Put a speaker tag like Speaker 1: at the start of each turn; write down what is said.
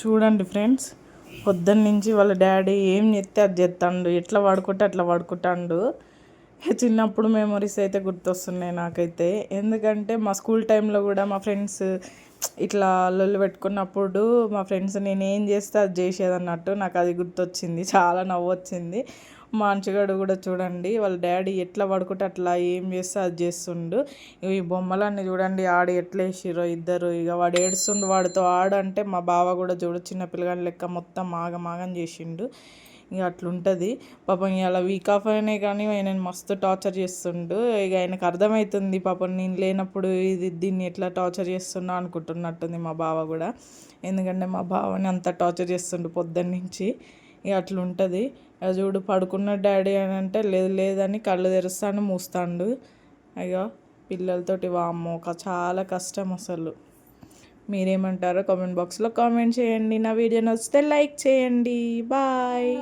Speaker 1: చూడండి ఫ్రెండ్స్, పొద్దున్న నుంచి వాళ్ళ డాడీ ఏం చెప్తే అది చేస్తాడు, ఎట్లా వాడుకుంటే అట్లా వాడుకుంటాడు. చిన్నప్పుడు మెమరీస్ అయితే గుర్తొస్తున్నాయి నాకైతే. ఎందుకంటే మా స్కూల్ టైంలో కూడా మా ఫ్రెండ్స్ ఇట్లా లొల్లి పెట్టుకున్నప్పుడు మా ఫ్రెండ్స్ నేను ఏం చేస్తే అది చేసేది అన్నట్టు నాకు అది గుర్తొచ్చింది. చాలా నవ్వు వచ్చింది. మా అంచుగాడు కూడా చూడండి, వాళ్ళ డాడీ ఎట్లా పడుకుంటే అట్లా ఏం చేస్తే అది చేస్తుండు. ఈ బొమ్మలన్నీ చూడండి ఆడి ఎట్లా వేసిరో ఇద్దరు. ఇక వాడు ఏడుస్తుండు, వాడితో ఆడంటే మా బావ కూడా చూడు చిన్న పిల్లగాడి లెక్క మొత్తం ఆగమాగం చేసిండు. ఇక అట్లుంటుంది పాపం. ఇలా వీక్ ఆఫ్ అయినాయి కానీ ఆయన మస్తు టార్చర్ చేస్తుండు. ఇక ఆయనకు అర్థమవుతుంది పాపం నేను లేనప్పుడు దీన్ని ఎట్లా టార్చర్ చేస్తున్నా అనుకుంటున్నట్టుంది మా బావ కూడా. ఎందుకంటే మా బావని అంత టార్చర్ చేస్తుండు పొద్దున్న నుంచి. ఇక అట్లుంటుంది. ఇక చూడు పడుకున్న డాడీ అని అంటే లేదు లేదని కళ్ళు తెరుస్తాను మూస్తాడు. అయ్యో పిల్లలతోటి వామ్మో చాలా కష్టం అసలు. మీరేమంటారో కామెంట్ బాక్స్లో కామెంట్ చేయండి. నా వీడియో నచ్చితే లైక్ చేయండి. బాయ్.